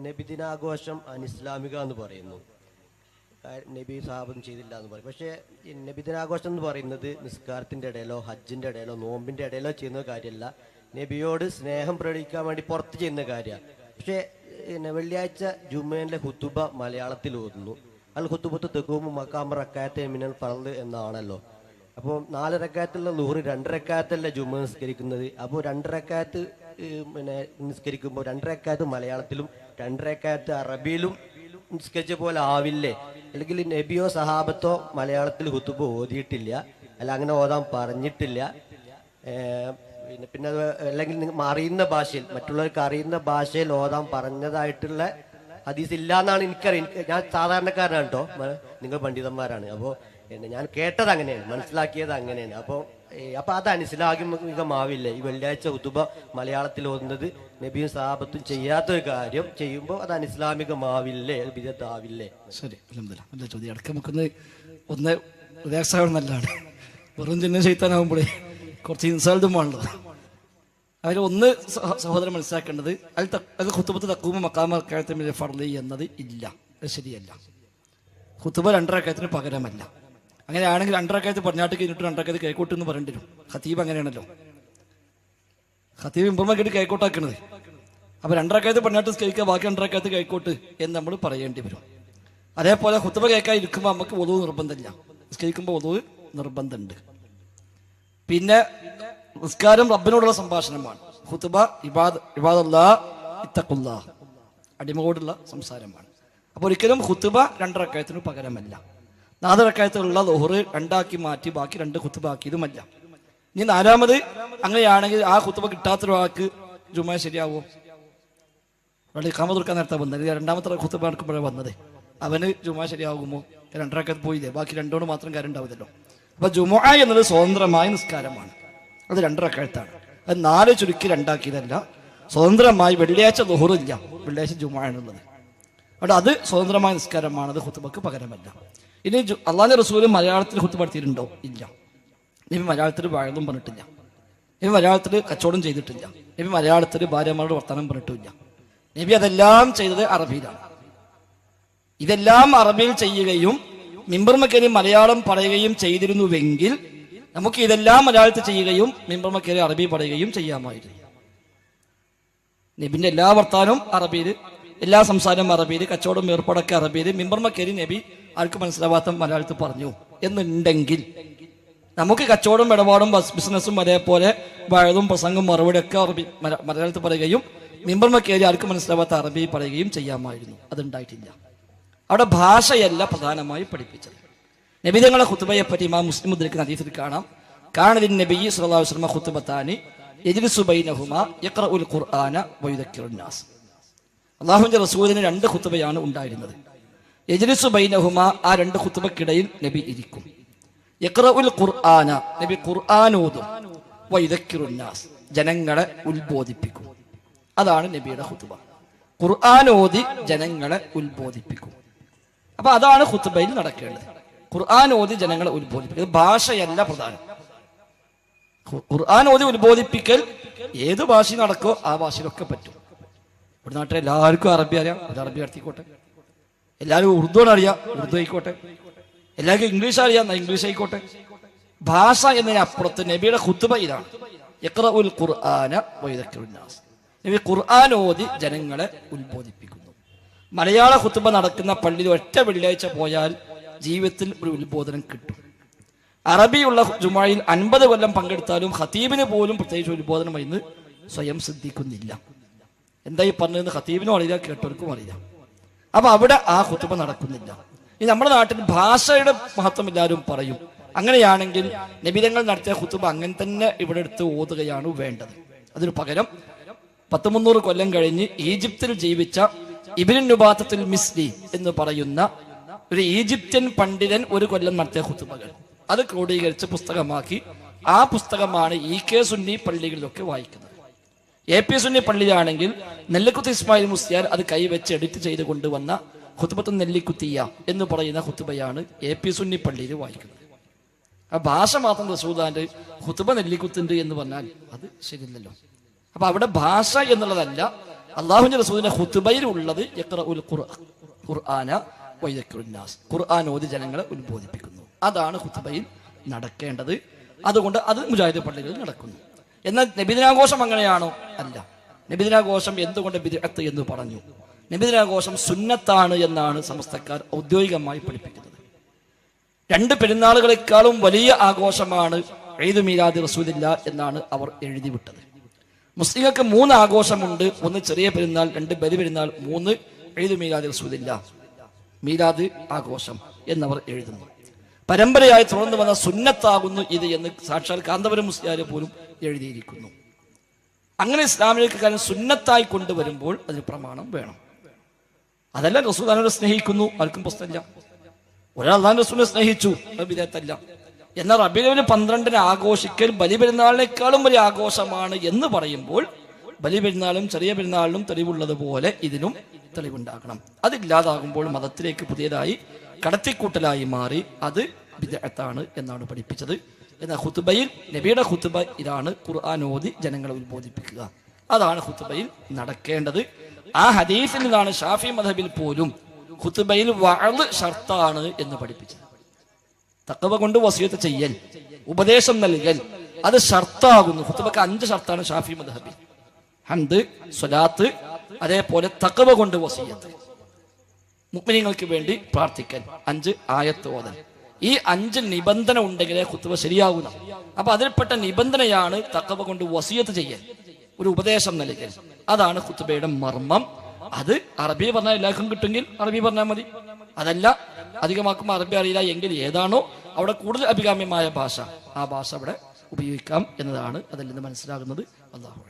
നബിദിനാഘോഷം അനിസ്ലാമിക എന്ന് പറയുന്നു. നബി സാഹബം ചെയ്തില്ല എന്ന് പറയും. പക്ഷേ ഈ നബിദിനാഘോഷം എന്ന് പറയുന്നത് നിസ്കാരത്തിൻ്റെ ഇടയിലോ ഹജ്ജിൻ്റെ ഇടയിലോ നോമ്പിൻ്റെ ഇടയിലോ ചെയ്യുന്ന കാര്യമല്ല. നബിയോട് സ്നേഹം പ്രകടിപ്പിക്കാൻ വേണ്ടി പുറത്ത് ചെയ്യുന്ന കാര്യമാണ്. പക്ഷേ വെള്ളിയാഴ്ച ജുമയിലെ ഹുത്തുബ മലയാളത്തിൽ ഓതുന്നു. അൽ ഹുത്തുബത്ത് തെക്കുമ്പോൾ മക്കാമ റക്കായത്തെ മിനൽ ഫർള് എന്നാണല്ലോ. അപ്പോൾ 4 റക്കായത്തുള്ള ളുഹ്റ് 2 റക്കായത്തല്ല ജുമ നിസ്കരിക്കുന്നത്. അപ്പോൾ 2 റക്കായത്ത് നിസ്കരിക്കുമ്പോൾ 2 റക്കായത്ത് മലയാളത്തിലും 2 റക്കായത്ത് അറബിയിലും നിസ്കരിച്ച പോലെ ആവില്ലേ? അല്ലെങ്കിൽ നബിയോ സഹാബത്തോ മലയാളത്തിൽ ഹുത്തുബ ഓതിയിട്ടില്ല, അല്ല അങ്ങനെ ഓതാൻ പറഞ്ഞിട്ടില്ല. പിന്നെ അല്ലെങ്കിൽ അറിയുന്ന ഭാഷയിൽ, മറ്റുള്ളവർക്ക് അറിയുന്ന ഭാഷയിൽ ഓതാൻ പറഞ്ഞതായിട്ടുള്ള ഹദീസ് ഇല്ല എന്നാണ് എനിക്കറിയാം. ഞാൻ സാധാരണക്കാരനാണ് കേട്ടോ, നിങ്ങൾ പണ്ഡിതന്മാരാണ്. അപ്പോൾ ഞാൻ കേട്ടത് അങ്ങനെയാണ്, മനസ്സിലാക്കിയത് അങ്ങനെയാണ്. അപ്പോൾ അത് അനിസ്ലാമികമാവില്ലേ? ഈ വെള്ളിയാഴ്ച ഹുതുബ മലയാളത്തിൽ ഓതുന്നത് നബിയും സഹാബത്തും ചെയ്യാത്തൊരു കാര്യം ചെയ്യുമ്പോൾ അത് അനിസ്ലാമികമാവില്ലേ? അത് ബിദഅത്താവില്ലേ? ശരി, നല്ല ചോദ്യം. അടക്കം നമുക്കൊന്ന് ഒന്ന് റിലാക്സാവണം. നല്ലതാണ്. വെറും ചിഹ്നം ചെയ്താനാകുമ്പോഴേ കുറച്ച് ഇൻസൾട്ടുമാണുള്ളത്. അതിൽ ഒന്ന് സഹോദരൻ മനസ്സിലാക്കേണ്ടത് അത് ഖുതുബത്ത് തഖൂമു മഖാമ റക്അത്തൈനി ഫർളി എന്നത് ഇല്ല, അത് ശരിയല്ല. ഖുതുബ 2 റക്അത്തിന് പകരമല്ല. അങ്ങനെയാണെങ്കിൽ 2 റക്അത്ത് പടിഞ്ഞാട്ട് കഴിഞ്ഞിട്ട് 2 റക്അത്ത് കൈക്കോട്ട് എന്ന് പറയേണ്ടി വരും. ഖതീബ് അങ്ങനെയാണല്ലോ, ഖതീബ് ഇമ്പമാക്കിയിട്ട് കൈക്കോട്ടാക്കണത്. അപ്പോൾ 2 റക്അത്ത് പടിഞ്ഞാട്ട് കഴിക്കുക, ബാക്കി 2 റക്അത്ത് കൈക്കോട്ട് എന്ന് നമ്മൾ പറയേണ്ടി വരും. അതേപോലെ ഖുതുബ കേൾക്കാൻ ഇരിക്കുമ്പോൾ നമുക്ക് wudu നിർബന്ധമില്ല, നിസ്കരിക്കുമ്പോൾ wudu നിർബന്ധമുണ്ട്. പിന്നെ നിസ്കാരം റബ്ബിനോടുള്ള സംഭാഷണമാണ്. ഖുതുബ ഇബാദല്ലാഹ് ഇത്തഖുല്ലാഹ്, അടിമയോടുള്ള സംസാരമാണ്. അപ്പോൾ ഒരിക്കലും ഖുതുബ 2 റക്അത്തിന് പകരമല്ല. 4 റക്അത്തുള്ള ളുഹ്റ് 2 ആക്കി മാറ്റി ബാക്കി 2 ഖുതുബ ആക്കിയതുമല്ല. ഇനി 4ാമത് അങ്ങനെയാണെങ്കിൽ ആ ഖുതുബ കിട്ടാത്തൊരാൾക്ക് ജുമുഅ ശരിയാവോ? അവിടെ ഇഖാമത്ത് കൊടുക്കാൻ നേരത്തെ വന്നത്, 2ാമത്തെ ഖുതുബ എടുക്കുമ്പോഴാണ് വന്നത്. അവന് ജുമുഅ ശരിയാകുമോ? 2 റക്അത്ത് പോയില്ലേ, ബാക്കി 2 മാത്രം കാര്യം ഉണ്ടാവില്ലല്ലോ. അപ്പൊ ജുമുഅ എന്നത് സ്വതന്ത്രമായ നിസ്കാരമാണ്. അത് 2 റക്അത്താണ്. അത് 4 ചുരുക്കി 2 ആക്കിയതല്ല. സ്വതന്ത്രമായി വെള്ളിയാഴ്ച ളുഹ്റ് ഇല്ല, വെള്ളിയാഴ്ച ജുമുഅ ആണുള്ളത്. അവിടെ അത് സ്വതന്ത്രമായ നിസ്കാരമാണ്, അത് ഖുതുബക്ക് പകരമല്ല. ഇനി അള്ളാഹുവിന്റെ റസൂൽ മലയാളത്തിൽ ഖുതുബ നടത്തിയിട്ടുണ്ടോ? ഇല്ല. നബി മലയാളത്തിൽ വഅദും പറഞ്ഞിട്ടില്ല, നബി മലയാളത്തിൽ കച്ചവടം ചെയ്തിട്ടില്ല, നബി മലയാളത്തിൽ ഭാര്യമാരുടെ വർത്തമാനം പറഞ്ഞിട്ടില്ല. നബി അതെല്ലാം ചെയ്തത് അറബിയിലാണ്. ഇതെല്ലാം അറബിയിൽ ചെയ്യുകയും മിമ്പർമക്കേരി മലയാളം പറയുകയും ചെയ്തിരുന്നുവെങ്കിൽ നമുക്ക് ഇതെല്ലാം മലയാളത്തിൽ ചെയ്യുകയും മിമ്പർമക്കേരി അറബി പറയുകയും ചെയ്യാമായിരുന്നു. നബിന്റെ എല്ലാ വർത്താനവും അറബിയിൽ, എല്ലാ സംസാരവും അറബിയിൽ, കച്ചവടം ഏർപ്പാടൊക്കെ അറബിയിൽ, മിമ്പർമക്കേരി നബി ആർക്ക് മനസ്സിലാവാത്ത മലയാളത്തിൽ പറഞ്ഞു എന്നുണ്ടെങ്കിൽ നമുക്ക് കച്ചവടം ഇടപാടും ബിസിനസ്സും അതേപോലെ വഴതും പ്രസംഗം മറുപടിയൊക്കെ അറബി മലയാളത്തിൽ പറയുകയും മിമ്പർമക്കേരി ആർക്ക് മനസ്സിലാവാത്ത അറബി പറയുകയും ചെയ്യാമായിരുന്നു. അതുണ്ടായിട്ടില്ല. അവിടെ ഭാഷയല്ല പ്രധാനമായി പഠിപ്പിച്ചത്. നബി തങ്ങളുടെ ഖുതുബയെ പറ്റി ഇമാം മുസ്ലിം ഉദ്ധരിക്കുന്ന ഹദീസിൽ കാണാം, കാനദിൻ നബി സ്വല്ലല്ലാഹു അലൈഹി വസല്ലം ഖുതുബതാനി യജ്ലിസു ബൈനഹുമാ യഖറഉൽ ഖുർആന വയുദക്കിറുൻ നാസ്. അല്ലാഹുവിന്റെ റസൂലിന് 2 ഖുതുബയാണ് ഉണ്ടായിരുന്നത്. യജ്ലിസു ബൈനഹുമാ, ആ 2 ഖുതുബക്കിടയിൽ നബി ഇരിക്കും. യഖറഉൽ ഖുർആന, നബി ഖുർആൻ ഓതും. വയുദക്കിറുൻ നാസ്, ജനങ്ങളെ ഉത്ബോധിപ്പിക്കും. അതാണ് നബിയുടെ ഖുതുബ. ഖുർആൻ ഓതി ജനങ്ങളെ ഉത്ബോധിപ്പിക്കും. അപ്പൊ അതാണ് ഖുതുബയിൽ നടക്കേണ്ടത്. ഖുർആൻ ഓതി ജനങ്ങളെ ഉത്ബോധിപ്പിക്കൽ, ഭാഷയല്ല പ്രധാനം. ഖുർആൻ ഓതി ഉത്ബോധിപ്പിക്കൽ ഏത് ഭാഷയിൽ നടക്കോ ആ ഭാഷയിലൊക്കെ പറ്റും. ഇവിടെ നാട്ടിൽ എല്ലാവർക്കും അറബി അറിയാം, ഒരു അറബി നടത്തിക്കോട്ടെ. എല്ലാവരും ഉറുദുവാണ് അറിയാം, ഉറുദു ആയിക്കോട്ടെ. എല്ലാവർക്കും ഇംഗ്ലീഷ് അറിയാം, ഇംഗ്ലീഷ് ആയിക്കോട്ടെ. ഭാഷ എന്നതിനപ്പുറത്ത് നബിയുടെ ഖുതുബ ഇതാണ്, യഖറഉൽ ഖുർആന വയുദക്കിറുൻ നാസ്. നബി ഖുർആൻ ഓതി ജനങ്ങളെ ഉത്ബോധിപ്പിക്കുന്നു. മലയാള ഖുതുബ നടക്കുന്ന പള്ളിയിൽ ഒറ്റ വെള്ളിയാഴ്ച പോയാൽ ജീവിതത്തിൽ ഒരു ഉത്ബോധനം കിട്ടും. അറബിയുള്ള ജുമുഅയിൽ 50 കൊല്ലം പങ്കെടുത്താലും ഖതീബിന് പോലും പ്രത്യേകിച്ച് ഉത്ബോധനം ഇന്ന് സ്വയം സിദ്ധിക്കുന്നില്ല. എന്തായി പറഞ്ഞതെന്ന് ഖതീബിനും അറിയില്ല, കേട്ടവർക്കും അറിയില്ല. അപ്പൊ അവിടെ ആ ഖുതുബ നടക്കുന്നില്ല. ഈ നമ്മുടെ നാട്ടിൽ ഭാഷയുടെ മഹത്വം എല്ലാവരും പറയും. അങ്ങനെയാണെങ്കിൽ നബിതങ്ങൾ നടത്തിയ ഖുതുബ അങ്ങനെ തന്നെ ഇവിടെ എടുത്ത് ഓതുകയാണ് വേണ്ടത്. അതിനു പകരം 100-300 കൊല്ലം കഴിഞ്ഞ് ഈജിപ്തിൽ ജീവിച്ച ഇബ്നു നുബാത്തത്തുൽ മിസ്രി എന്ന് പറയുന്ന ഒരു ഈജിപ്ഷ്യൻ പണ്ഡിതൻ 1 കൊല്ലം നടത്തിയ ഖുതുബകൾ അത് ക്രോഡീകരിച്ച് പുസ്തകമാക്കി. ആ പുസ്തകമാണ് EK സുന്നി പള്ളികളിലൊക്കെ വായിക്കുന്നത്. AP സുന്നി പള്ളിയിലാണെങ്കിൽ നെല്ലിക്കുത്തി ഇസ്മായിൽ മുസ്ലിയാർ അത് കൈവച്ച് എഡിറ്റ് ചെയ്ത് കൊണ്ടുവന്ന ഖുതുബത്തുൻ നെല്ലിക്കുത്തിയ എന്ന് പറയുന്ന ഖുതുബയാണ് AP സുന്നി പള്ളിയിൽ വായിക്കുന്നത്. ആ ഭാഷ മാത്രം റസൂലുള്ളാഹിന്റെ ഖുതുബ നെല്ലിക്കുത്തുണ്ട് എന്ന് പറഞ്ഞാൽ അത് ശരിയല്ലല്ലോ. അപ്പൊ അവിടെ ഭാഷ എന്നുള്ളതല്ല, അള്ളാഹുവിന്റെ റസൂലിന്റെ ഖുതുബയിൽ ഉള്ളത് ഖുർആന വയദക്കുറുന്നാസ്, ഖുർആൻ ഓതി ജനങ്ങളെ ഉത്ബോധിപ്പിക്കുന്നു. അതാണ് ഖുതുബയിൽ നടക്കേണ്ടത്. അതുകൊണ്ട് അത് മുജാഹിദ് പള്ളികളിൽ നടക്കുന്നു. എന്നാൽ നബിദിനാഘോഷം അങ്ങനെയാണോ? അല്ല. നബിദിനാഘോഷം എന്തുകൊണ്ട് ബിദ്അത്ത് എന്ന് പറഞ്ഞു? നബിദിനാഘോഷം സുന്നത്താണ് എന്നാണ് സമസ്തക്കാർ ഔദ്യോഗികമായി പഠിപ്പിക്കുന്നത്. 2 പെരുന്നാളുകളെക്കാളും വലിയ ആഘോഷമാണ് ഈദ് മീലാദ് റസൂലില്ല എന്നാണ് അവർ എഴുതി വിട്ടത്. മുസ്ലിങ്ങൾക്ക് 3 ആഘോഷമുണ്ട്. 1 ചെറിയ പെരുന്നാൾ, 2 ബലി പെരുന്നാൾ, 3 ഈദ് മീലാദ് റസൂലില്ല, മീലാദ് ആഘോഷം എന്നവർ എഴുതുന്നു. പരമ്പരയായി തുടർന്ന് വന്ന സുന്നത്താകുന്നു ഇത് എന്ന് സാക്ഷാൽ കാന്തപുരം മുസ്ലിയാരെ പോലും എഴുതിയിരിക്കുന്നു. അങ്ങനെ ഇസ്ലാമിലേക്ക് കാര്യം സുന്നത്തായി കൊണ്ടുവരുമ്പോൾ അതിന് പ്രമാണം വേണം. അതല്ല റസൂൽ അല്ലാഹുവിനെ സ്നേഹിക്കുന്നു, ആർക്കും പ്രശ്നമില്ല. ഒരാൾ അല്ലാഹുവിന്റെ റസൂലിനെ സ്നേഹിച്ചു, അത് ബിദ്അത്തല്ല. എന്നാൽ റബീഉൽ അവ്വൽ 12 ആഘോഷിക്കൽ ബലി പെരുന്നാളിനേക്കാളും വലിയ ആഘോഷമാണ് എന്ന് പറയുമ്പോൾ ബലി പെരുന്നാളും ചെറിയ പെരുന്നാളിനും തെളിവുള്ളതുപോലെ ഇതിനും തെളിവുണ്ടാകണം. അതില്ലാതാകുമ്പോൾ മതത്തിലേക്ക് പുതിയതായി കടത്തിക്കൂട്ടലായി മാറി അത് ബിദ്അത്താണ് എന്നാണ് പഠിപ്പിച്ചത്. എന്നാൽ ഖുതുബയിൽ നബിയുടെ ഖുതുബ ഇതാണ്, ഖുർആൻ ഓതി ജനങ്ങളെ ഉത്ബോധിപ്പിക്കുക. അതാണ് ഖുതുബയിൽ നടക്കേണ്ടത്. ആ ഹദീസിൽ നിന്നാണ് ഷാഫി മദ്ഹബിൽ പോലും ഖുതുബയിൽ വഅദ് ഷർത്താണ് എന്ന് പഠിപ്പിച്ചത്. തഖ്വ കൊണ്ട് വസിയത്ത് ചെയ്യൽ, ഉപദേശം നൽകൽ, അത് ഷർത്താകുന്നു. ഖുതുബക്ക് 5 ഷർത്താണ് ഷാഫി മദ്ഹബിൽ: ഹംദ്, സ്വലാത്ത്, അതേപോലെ തഖ്വ കൊണ്ട് വസിയത്ത്, മുഅ്മിനീങ്ങൾക്ക് വേണ്ടി പ്രാർത്ഥിക്കൽ, 5 ആയത്ത് ഓതൽ. ഈ 5 നിബന്ധന ഉണ്ടെങ്കിലേ ഖുതുബ ശരിയാകുന്ന. അപ്പൊ അതിൽപ്പെട്ട നിബന്ധനയാണ് തഖ്വ കൊണ്ട് വസിയത്ത് ചെയ്യൽ, ഒരു ഉപദേശം നൽകൽ. അതാണ് ഖുതുബയുടെ മർമ്മം. അത് അറബി പറഞ്ഞാൽ എല്ലാവർക്കും കിട്ടുമെങ്കിൽ അറബി പറഞ്ഞാൽ മതി. അതല്ല, അധികമാക്കുമ്പോൾ അറബി അറിയില്ല എങ്കിൽ ഏതാണോ അവിടെ കൂടുതൽ അഭികാമ്യമായ ഭാഷ, ആ ഭാഷ അവിടെ ഉപയോഗിക്കാം എന്നതാണ് അതിൽ നിന്ന് മനസ്സിലാകുന്നത്. അല്ലാഹു